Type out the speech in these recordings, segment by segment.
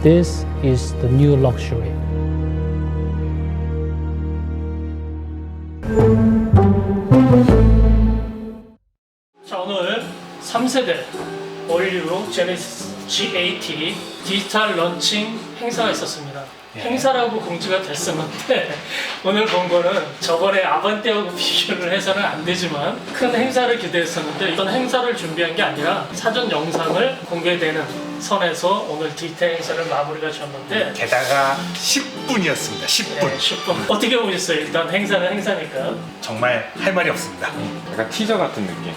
This is the new luxury. 자, 오늘 3세대 올류 제네시스 G80 디지털 런칭 행사가 있었습니다. 행사라고 공지가 됐었는데 오늘 본 거는 저번에 아반떼하고 비교를 해서는 안 되지만 큰 행사를 기대했었는데 이번 행사를 준비한 게 아니라 사전 영상을 공개되는 선에서 오늘 디테일 행사를 마무리가 지었는데 게다가 10분이었습니다. 10분. 네, 10분. 어떻게 보셨어요? 일단 행사는 행사니까. 정말 할 말이 없습니다. 약간 티저 같은 느낌.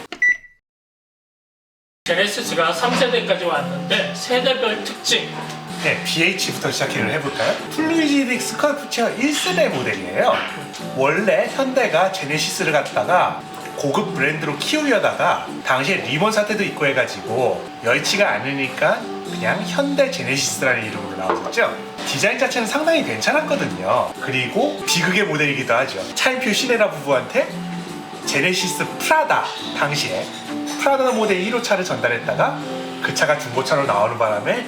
제네시스가 3세대까지 왔는데 세대별 특징. 네, BH부터 시작을 해볼까요? 플루이지딕 스컬프처 1세대 모델이에요. 원래 현대가 제네시스를 갖다가 고급 브랜드로 키우려다가 당시에 리본 사태도 있고 해가지고 여의치가 않으니까 그냥 현대 제네시스라는 이름으로 나왔었죠. 디자인 자체는 상당히 괜찮았거든요. 그리고 비극의 모델이기도 하죠. 차인표 시네라 부부한테 제네시스 프라다, 당시에 프라다 모델 1호차를 전달했다가 그 차가 중고차로 나오는 바람에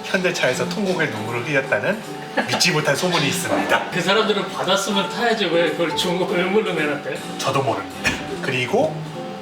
현대차에서 통곡의 눈물을 흘렸다는 믿지 못할 소문이 있습니다. 그 사람들은 받았으면 타야지 왜 그걸 중고 의무로 내놨대? 저도 모릅니다. 그리고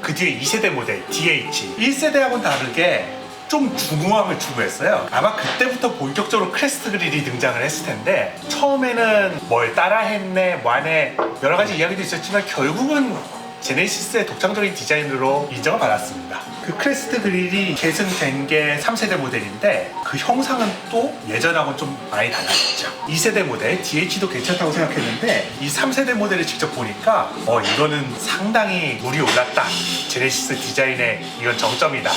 그 뒤에 2세대 모델 DH 1세대하고는 다르게 좀 중후함을 추구했어요. 아마 그때부터 본격적으로 크레스트 그릴이 등장을 했을 텐데 처음에는 뭘 따라했네 뭐하네 여러 가지 이야기도 있었지만 결국은 제네시스의 독창적인 디자인으로 인정을 받았습니다. 그 크레스트 그릴이 계승된 게 3세대 모델인데 그 형상은 또 예전하고는 좀 많이 달라졌죠. 2세대 모델 DH도 괜찮다고 생각했는데 이 3세대 모델을 직접 보니까 이거는 상당히 물이 올랐다. 제네시스 디자인의 이건 정점이다.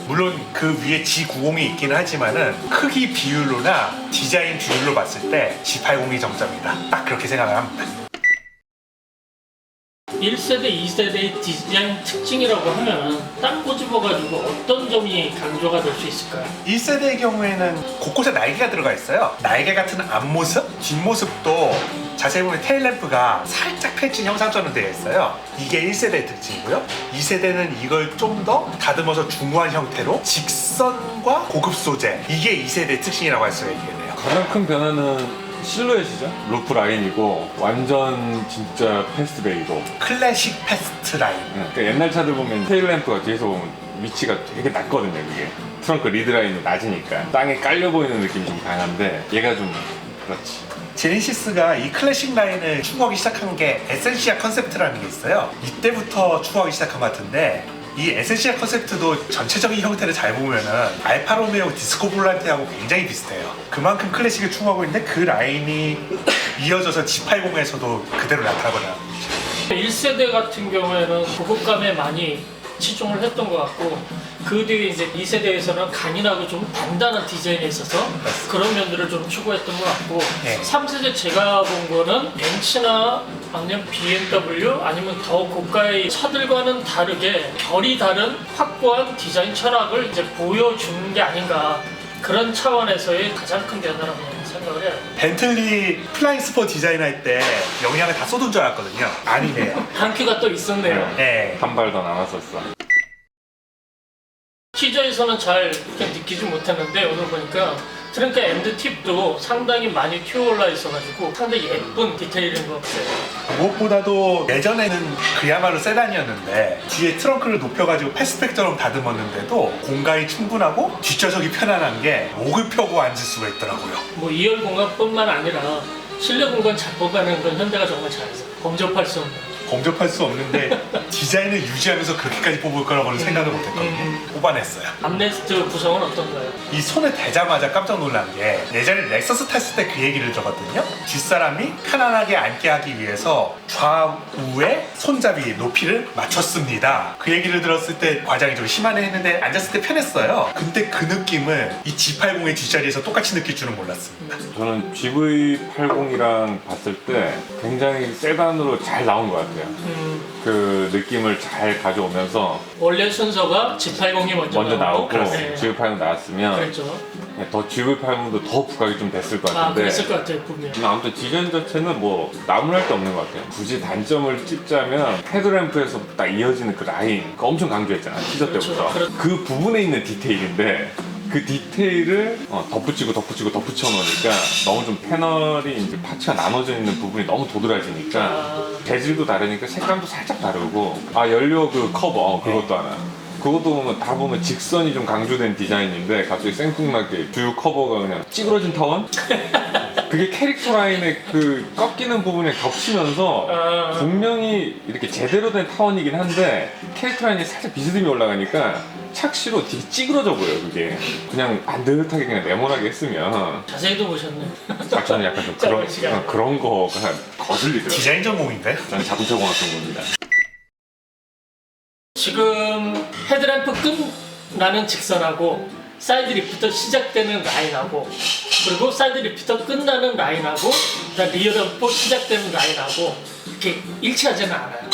물론 그 위에 G90이 있기는 하지만은 크기 비율로나 디자인 비율로 봤을 때 G80이 정점이다. 딱 그렇게 생각을 합니다. 1세대, 2세대의 디자인 특징이라고 하면 딱 꼬집어가지고 어떤 점이 강조가 될 수 있을까요? 1세대의 경우에는 곳곳에 날개가 들어가 있어요. 날개 같은 앞모습, 뒷모습도 자세히 보면 테일램프가 살짝 펼친 형상처럼 되어 있어요. 이게 1세대의 특징이고요. 2세대는 이걸 좀 더 다듬어서 중후한 형태로 직선과 고급 소재, 이게 2세대의 특징이라고 할 수가 있겠네요. 가장 큰 변화는 실루엣이죠. 루프 라인이고 완전 진짜 패스트백이고. 클래식 패스트 라인. 그러니까 옛날 차들 보면 테일램프가 뒤에서 보면 위치가 되게 낮거든요. 그게 트렁크 리드 라인이 낮으니까 땅에 깔려 보이는 느낌이 좀 강한데 얘가 좀 그렇지. 제네시스가 이 클래식 라인을 추구하기 시작한 게 에센시아 컨셉트라는 게 있어요. 이때부터 추구하기 시작한 것 같은데 이 에센시아 컨셉트도 전체적인 형태를 잘 보면은 알파로메오 디스코 볼란테하고 굉장히 비슷해요. 그만큼 클래식을 추구하고 있는데 그 라인이 이어져서 G80에서도 그대로 나타나거나. 1세대 같은 경우에는 고급감에 많이 치중을 했던 것 같고 그 뒤에 이제 2세대에서는 간이나고 좀 단단한 디자인에 있어서 그런 면들을 좀 추구했던 것 같고 네. 3세대 제가 본 거는 벤츠나 아니면 BMW 아니면 더 고가의 차들과는 다르게 결이 다른 확고한 디자인 철학을 이제 보여주는 게 아닌가 그런 차원에서의 가장 큰 변화라고 생각을 해요. 벤틀리 플라잉 스포 디자인할 때 영향을 다 쏟은 줄 알았거든요. 아니네요. 한 큐가 또 있었네요. 네. 한 발 더 남았었어. 티저에서는 잘 느끼지 못했는데 오늘 보니까 트렁크 엔드 팁도 상당히 많이 튀어올라 있어가지고 상당히 예쁜 디테일인 것 같아요. 무엇보다도 예전에는 그야말로 세단이었는데 뒤에 트렁크를 높여가지고 패스트백처럼 다듬었는데도 공간이 충분하고 뒷좌석이 편안한 게 목을 펴고 앉을 수가 있더라고요. 뭐 2열 공간뿐만 아니라 실내 공간 잘 뽑아내는 건 현대가 정말 잘해서 범접할 수 없는. 범접할 수 없는데 디자인을 유지하면서 그렇게까지 뽑을 거라고는 생각을 못했거든요. 뽑아냈어요. 암레스트 구성은 어떤가요? 이 손을 대자마자 깜짝 놀란 게 예전에 렉서스 탔을 때 그 얘기를 들었거든요. 뒷사람이 편안하게 앉게 하기 위해서 좌우의 손잡이 높이를 맞췄습니다. 그 얘기를 들었을 때 과장이 좀 심하네 했는데 앉았을 때 편했어요. 근데 그 느낌을 이 G80의 뒷자리에서 똑같이 느낄 줄은 몰랐습니다. 저는 GV80이랑 봤을 때 굉장히 세단으로 잘 나온 것 같아요. 그 느낌을 잘 가져오면서 원래 순서가 G80이 먼저 나오고 네. GV80 나왔으면 그랬죠. 더 GV80도 더 부각이 좀 됐을 것 같은데 그랬을 것 같아요 분명. 아무튼 디자인 자체는 뭐 나무랄 게 없는 것 같아요. 굳이 단점을 찝자면 헤드램프에서 딱 이어지는 그 라인 그거 엄청 강조했잖아 티저 그렇죠. 때부터. 그 부분에 있는 디테일인데 그 디테일을 덧붙이고 덧붙여 놓으니까 너무 좀 패널이 이제 파츠가 나눠져 있는 부분이 너무 도드라지니까 재질도 다르니까 색감도 살짝 다르고 연료 그 커버 그것도 하나. 그것도 보면 다 보면 직선이 좀 강조된 디자인인데 갑자기 생뚱맞게 주유 커버가 그냥 찌그러진 타원? 그게 캐릭터 라인의 그 꺾이는 부분에 겹치면서 분명히 이렇게 제대로 된 타원이긴 한데 캐릭터 라인이 살짝 비스듬히 올라가니까 착시로 되게 찌그러져 보여요. 그게 그냥 반듯하게 그냥 네모나게 했으면 자세히도 보셨네. 저는 약간 좀 그런 거가 거슬리더라고요. 디자인 전공인가요? 저는 자동차 공학 전공입니다. 지금 헤드램프 끝나는 직선하고 사이드 리프터 시작되는 라인하고 그리고 사이드 리프터 끝나는 라인하고 그다음 리어 램프 시작되는 라인하고 이렇게 일치하지는 않아요.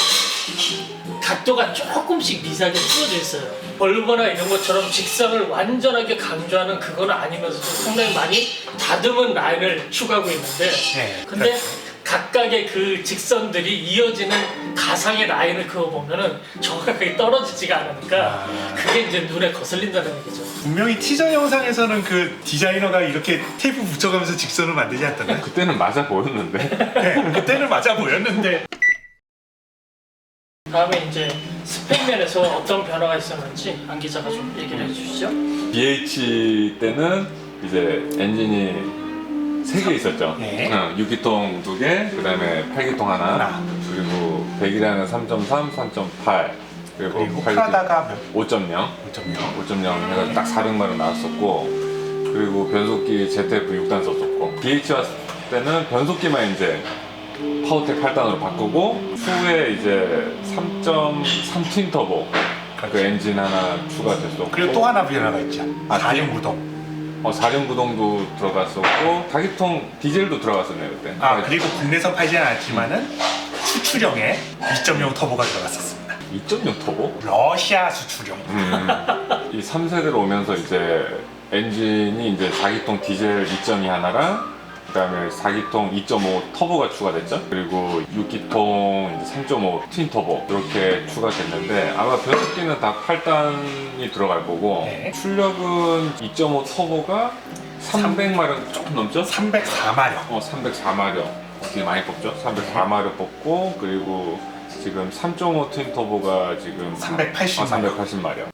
각도가 조금씩 미세하게 틀어져 있어요. 볼보나 이런 것처럼 직선을 완전하게 강조하는 그건 아니면서도 상당히 많이 다듬은 라인을 추구하고 있는데 네. 근데 각각의 그 직선들이 이어지는 가상의 라인을 그어보면은 정확하게 떨어지지가 않으니까 그게 이제 눈에 거슬린다는 얘기죠. 분명히 티저 영상에서는 그 디자이너가 이렇게 테이프 붙여가면서 직선을 만들지 않던가요? 그때는 맞아 보였는데 네, 그때는 맞아 보였는데. 다음에 이제 스펙면에서 어떤 변화가 있었는지 안 기자가 좀 얘기를 해주시죠. BH 때는 이제 엔진이 3개 있었죠. 네. 6기통 2개, 그 다음에 8기통 하나, 그리고 100이라는 3.3, 3.8, 그리고 8기통 프라다가 5.0 해가지고 딱 400마력 나왔었고, 그리고 변속기 ZF 6단 썼었고, BH 왔을 때는 변속기만 이제 파워텍 8단으로 바꾸고, 추후에 이제 3.3 튠 터보 그 엔진 하나 추가됐었고, 그리고 또 하나 변화가 있죠. 아, 4륜 구동. 4륜 구동도 들어갔었고 4기통 디젤도 들어갔었네요 그때. 그리고 국내선 팔지는 않지만은 수출형에 2.0 터보가 들어갔었습니다. 2.0 터보? 러시아 수출형. 이 3세대로 오면서 이제 엔진이 이제 4기통 디젤 2.2 하나랑 그다음에 4기통 2.5 터보가 추가됐죠. 그리고 6기통 이제 3.5 튠 터보 이렇게 추가됐는데 아마 변속기는 다 8단이 들어갈 거고 네. 출력은 2.5 터보가 300마력 조금 넘죠? 304마력. 304마력 되게 많이 뽑죠? 304마력 뽑고 그리고 지금 3.5 튠 터보가 지금 380마력. 380마력.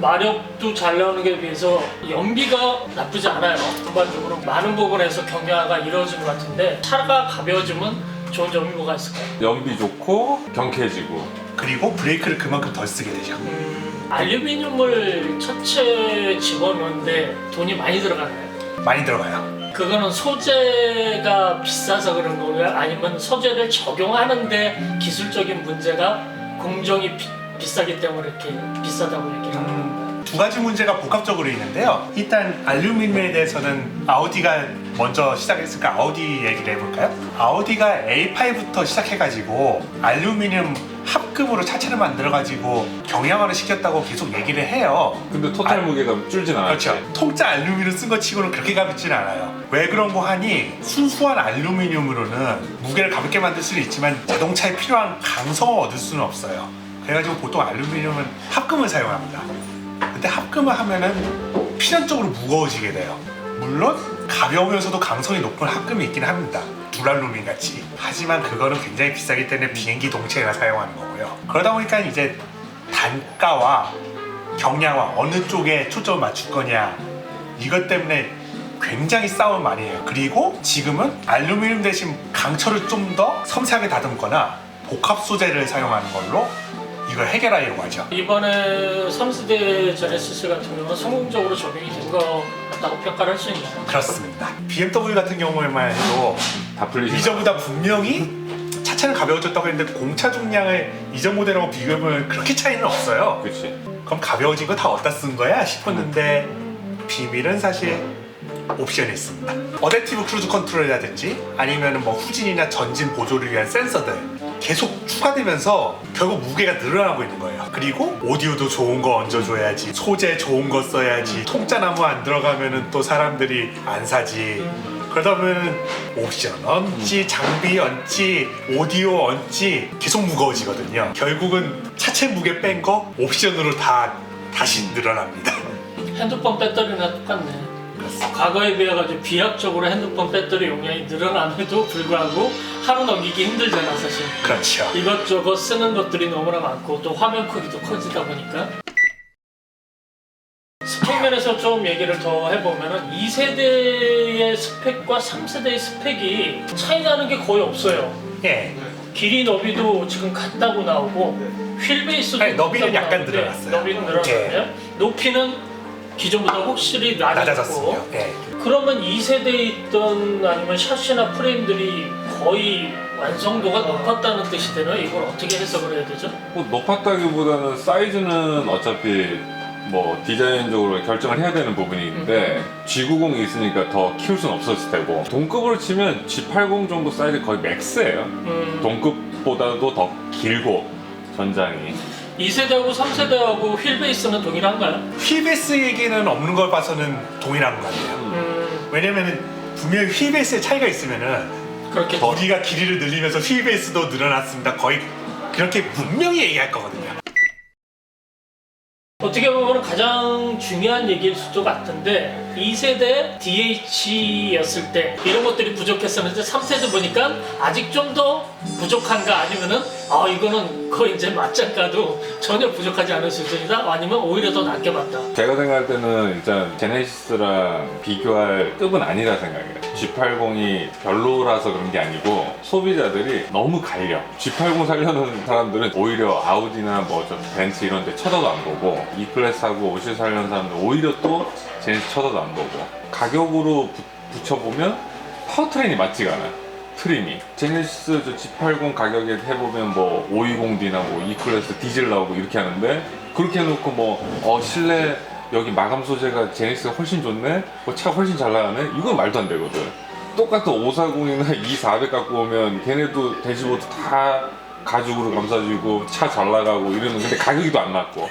마력도 잘 나오는 게 비해서 연비가 나쁘지 않아요. 전반적으로 많은 부분에서 경량화가 이루어진 것 같은데 차가 가벼워지면 좋은 점이 뭐가 있을까요? 연비 좋고 경쾌해지고 그리고 브레이크를 그만큼 덜 쓰게 되죠. 알루미늄을 첫째 집어넣는데 돈이 많이 들어가나요? 많이 들어가요. 그거는 소재가 비싸서 그런 거예요? 아니면 소재를 적용하는데 기술적인 문제가 공정이 비싸기 때문에 이렇게 비싸다고 얘기하는 건가요? 두 가지 문제가 복합적으로 있는데요. 일단 알루미늄에 대해서는 아우디가 먼저 시작했으니까 아우디 얘기를 해볼까요? 아우디가 A8부터 시작해가지고 알루미늄 합금으로 차체를 만들어가지고 경량화를 시켰다고 계속 얘기를 해요. 근데 토탈 무게가 줄진 않았지. 그렇죠. 통짜 알루미늄 쓴 거 치고는 그렇게 가볍지는 않아요. 왜 그런 거 하니 순수한 알루미늄으로는 무게를 가볍게 만들 수는 있지만 자동차에 필요한 강성을 얻을 수는 없어요. 그래가지고 보통 알루미늄은 합금을 사용합니다. 근데 합금을 하면은 필연적으로 무거워지게 돼요. 물론 가벼우면서도 강성이 높은 합금이 있긴 합니다. 두랄루민 같이. 하지만 그거는 굉장히 비싸기 때문에 비행기 동체가 사용하는 거고요. 그러다 보니까 이제 단가와 경량화 어느 쪽에 초점을 맞출 거냐 이것 때문에 굉장히 싸움을 많이 해요. 그리고 지금은 알루미늄 대신 강철을 좀 더 섬세하게 다듬거나 복합 소재를 사용하는 걸로 이걸 해결하려고 하죠. 이번에 3세대 제네시스 같은 경우는 성공적으로 적용이 된 것 같다고 평가를 할 수 있나요? 그렇습니다. BMW 같은 경우에만 해도 다 풀리지. 이전보다 분명히 차체는 가벼워졌다고 했는데 공차 중량을 이전 모델하고 비교해보면 그렇게 차이는 없어요. 그렇지. 그럼 가벼워진 거 다 어디다 쓴 거야 싶었는데 비밀은 사실 옵션이 있습니다. 어댑티브 크루즈 컨트롤이라든지 아니면 뭐 후진이나 전진 보조를 위한 센서들 계속 추가되면서 결국 무게가 늘어나고 있는 거예요. 그리고 오디오도 좋은 거 얹어줘야지, 소재 좋은 거 써야지, 통짜나무 안 들어가면은 또 사람들이 안 사지. 그러다 보면 옵션 얹지, 장비 얹지, 오디오 얹지 계속 무거워지거든요. 결국은 차체 무게 뺀 거 옵션으로 다 다시 늘어납니다. 핸드폰 배터리나 똑같네. 그렇습니다. 과거에 비해 가지고 비약적으로 핸드폰 배터리 용량이 늘어남에도 불구하고 하루 넘기기 힘들잖아 사실. 그렇죠. 이것저것 쓰는 것들이 너무나 많고 또 화면 크기도 커지다 보니까 스펙 면에서 좀 얘기를 더 해보면은 2세대의 스펙과 3세대의 스펙이 차이 나는 게 거의 없어요. 예. 길이 너비도 지금 같다고 나오고 휠 베이스도 아니, 너비는 같다고 약간 나오는데 늘어났어요. 너비는 늘어났네요. 높이는 기존보다 확실히 낮아졌고 낮아졌어요. 예. 그러면 2세대에 있던 아니면 샤시나 프레임들이 거의 완성도가 높았다는 뜻이 되나요? 이걸 어떻게 해석을 해야 되죠? 뭐 높았다기보다는 사이즈는 어차피 뭐 디자인적으로 결정을 해야 되는 부분이 있는데 G90이 있으니까 더 키울 수는 없었을 테고 동급으로 치면 G80 정도 사이즈 거의 맥스예요. 동급보다도 더 길고 전장이 2세대하고 3세대하고 휠 베이스는 동일한가요? 휠베이스 얘기는 없는 걸 봐서는 동일한 것 같아요. 왜냐면은 분명히 휠베이스에 차이가 있으면은 그렇게 우리가 길이를 늘리면서 휠베이스도 늘어났습니다. 거의 그렇게 분명히 얘기할 거거든요. 어떻게 보면 가장 중요한 얘기일 수도 같은데 2세대 DH였을 때 이런 것들이 부족했었는데 3세대 보니까 아직 좀 더 부족한가 아니면은 이거는 거의 이제 맞짱 가도 전혀 부족하지 않은 수준이다 아니면 오히려 더 낫게 봤다. 제가 생각할 때는 일단 제네시스랑 비교할 급은 아니라 생각해요. G80이 별로라서 그런 게 아니고 소비자들이 너무 갈려. G80 살려는 사람들은 오히려 아우디나 뭐 저 벤츠 이런 데 쳐다도 안 보고 E클래스하고 50 살려는 사람들 오히려 또 제네시스 쳐다도 안 보고 가격으로 붙여보면 파워트레인이 맞지가 않아요. 트림이 제네시스 저 G80 가격에 해보면 뭐 520D나 뭐 E클래스 디젤 나오고 이렇게 하는데 그렇게 해놓고 뭐 실내 여기 마감 소재가 제네시스가 훨씬 좋네? 뭐 차 훨씬 잘 나가네? 이건 말도 안 되거든. 똑같은 540이나 2400 갖고 오면 걔네도 대시보드 다 가죽으로 감싸주고 차 잘 나가고 이러는 근데 가격이 안 낮고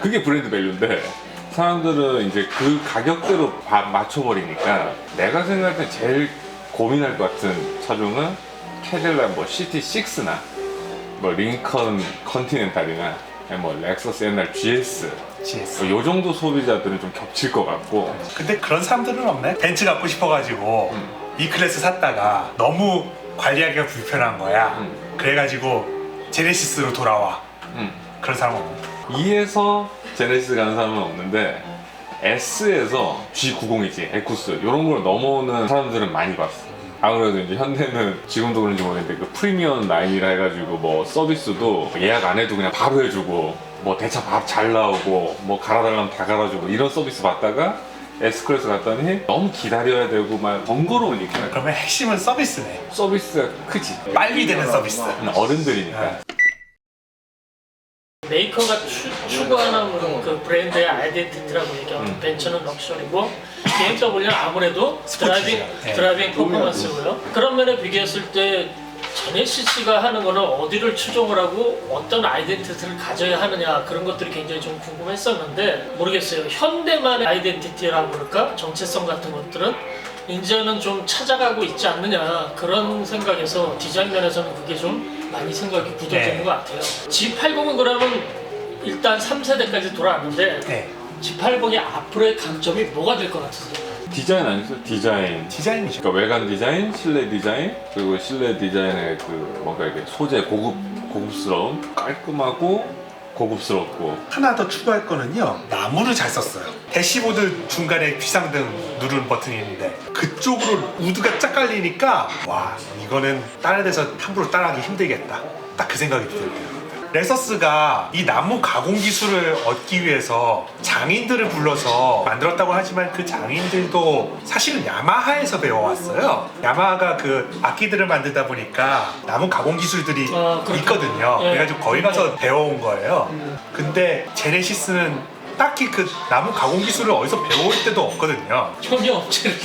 그게 브랜드 밸류인데 사람들은 이제 그 가격대로 맞춰버리니까 내가 생각할 때 제일 고민할 것 같은 차종은 캐딜락 뭐 CT6나 뭐 링컨 컨티넨탈이나 뭐 렉서스 옛날 GS 요 정도 소비자들은 좀 겹칠 것 같고 근데 그런 사람들은 없네. 벤츠 갖고 싶어가지고 E 클래스 샀다가 너무 관리하기가 불편한 거야. 그래가지고 제네시스로 돌아와. 그런 사람은 없네. E에서 제네시스 가는 사람은 없는데 S에서 G90이지 에쿠스 이런 걸 넘어오는 사람들은 많이 봤어. 아무래도 이제 현대는 지금도 그런지 모르겠는데 그 프리미엄 라인이라 해가지고 뭐 서비스도 예약 안 해도 그냥 바로 해주고 뭐 대차 밥 잘 나오고 뭐 갈아달라면 다 갈아주고 이런 서비스 받다가 S클래스 갔더니 너무 기다려야 되고 막 번거로우니까 그러면 핵심은 서비스네. 서비스가 크지. 빨리 되는 서비스. 어른들이니까. 메이커가 추구하는 그 브랜드의 아이덴티티라고 얘기하면 벤츠는 럭셔리고 BMW는 아무래도 스포츠죠. 네. 드라이빙 퍼포먼스고요. 그런 면에 비교했을 때 제네시스가 하는 거는 어디를 추종을 하고 어떤 아이덴티티를 가져야 하느냐 그런 것들이 굉장히 좀 궁금했었는데 모르겠어요. 현대만의 아이덴티티라고 그럴까? 정체성 같은 것들은 이제는 좀 찾아가고 있지 않느냐 그런 생각에서 디자인 면에서는 그게 좀 많이 생각이 굳어지는 것 같아요. G80은 그러면 일단 3세대까지 돌아왔는데 네. G80의 앞으로의 강점이 뭐가 될 것 같으세요? 디자인 아니었어요? 디자인. 디자인이죠. 그러니까 외관 디자인, 실내 디자인, 그리고 실내 디자인의 그 뭔가 이게 소재 고급스러움, 깔끔하고 고급스럽고. 하나 더 추가할 거는요. 나무를 잘 썼어요. 대시보드 중간에 비상등 누르는 버튼이 있는데 그쪽으로 우드가 쫙 깔리니까 와 이거는 다른 데서 함부로 따라하기 힘들겠다. 딱 그 생각이 들어요. 렉서스가 이 나무 가공 기술을 얻기 위해서 장인들을 불러서 만들었다고 하지만 그 장인들도 사실은 야마하에서 배워왔어요. 야마하가 그 악기들을 만들다 보니까 나무 가공 기술들이 있거든요. 네. 그래가지고 거기 가서 배워온 거예요. 근데 제네시스는 딱히 그 나무 가공 기술을 어디서 배울 때도 없거든요. 협력업체를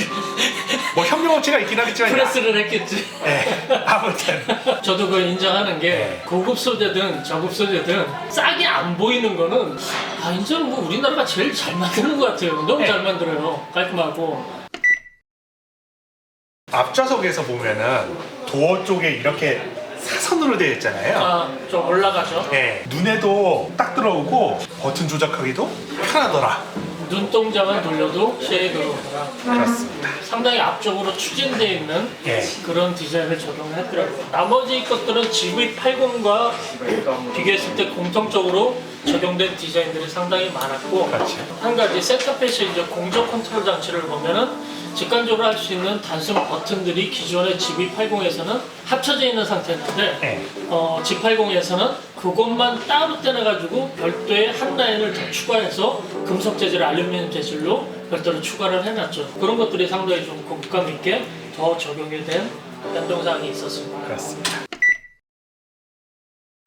뭐 협력업체가 있긴 하겠지만 프레스를 했겠지. 네, 아무튼 저도 그거 인정하는 게 네. 고급 소재든 저급 소재든 싸게 안 보이는 거는 이제는 뭐 우리나라가 제일 잘 만드는 것 같아요. 너무 네. 잘 만들어요. 깔끔하고. 앞좌석에서 보면은 도어 쪽에 이렇게 사선으로 되어 있잖아요. 아, 좀 올라가죠. 네, 눈에도 딱 들어오고 버튼 조작하기도 편하더라. 눈동자만 돌려도 쉐이 들어오더라. 그렇습니다. 상당히 앞쪽으로 추진되어 있는 예. 그런 디자인을 적용했더라고요. 나머지 것들은 GV80과 비교했을 때 공통적으로 적용된 디자인들이 상당히 많았고, 그렇죠. 한 가지 센터페이스 이제 공조 컨트롤 장치를 보면은 직관적으로 할 수 있는 단순 버튼들이 기존의 GV80에서는 합쳐져 있는 상태였는데 네. G80에서는 그것만 따로 떼내가지고 별도의 한 라인을 더 추가해서 금속 재질, 알루미늄 재질로 별도로 추가를 해놨죠. 그런 것들이 상당히 좀 고급감 있게 더 적용이 된 변동사항이 있었습니다. 그렇습니다.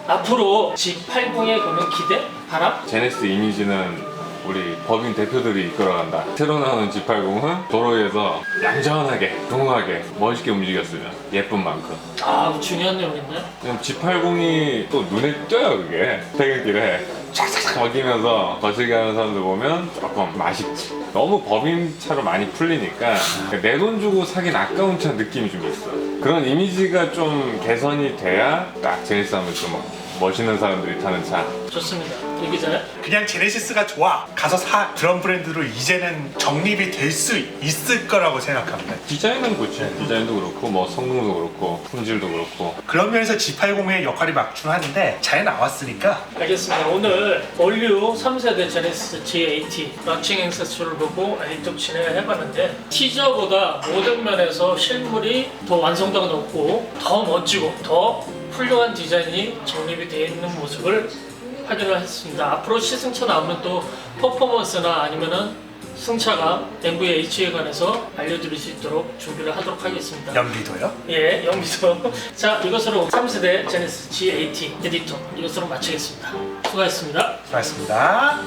앞으로 G80에 거는 기대? 바람? 제네시스 이미지는 우리 법인 대표들이 이끌어간다. 새로 나오는 G80은 도로에서 얌전하게, 동하게, 멋있게 움직였으면 예쁜 만큼. 아, 중요한 내용인데? 지금 G80이 또 눈에 띄어요, 그게. 퇴근길에 쫙쫙 먹이면서 거시기 하는 사람들 보면 조금 맛있지. 너무 법인차로 많이 풀리니까 내 돈 주고 사긴 아까운 차 느낌이 좀 있어. 그런 이미지가 좀 개선이 돼야 딱 제네시스 하면 좀 멋있는 사람들이 타는 차. 좋습니다. 이 기자. 그냥 제네시스가 좋아. 가서 사. 그런 브랜드로 이제는 정립이 될 수 있을 거라고 생각합니다. 디자인은 그렇지. 디자인도 그렇고 뭐 성능도 그렇고 품질도 그렇고. 그런 면에서 G80의 역할이 막중한데 잘 나왔으니까 알겠습니다. 오늘 올류 3세대 제네시스 G80 런칭 행사수를 보고 좀 진행을 해봤는데 티저보다 모든 면에서 실물이 더 완성도가 높고 더 멋지고 더 훌륭한 디자인이 정립이 되어 있는 모습을 확인을 했습니다. 앞으로 시승차 나오면 또 퍼포먼스나 아니면은 승차가 MVH에 관해서 알려드릴 수 있도록 준비를 하도록 하겠습니다. 연비도요. 예, 영미소. 자, 이것으로 3세대 제네시스 G80 에디터 이것으로 마치겠습니다. 수고하셨습니다. 수고하셨습니다.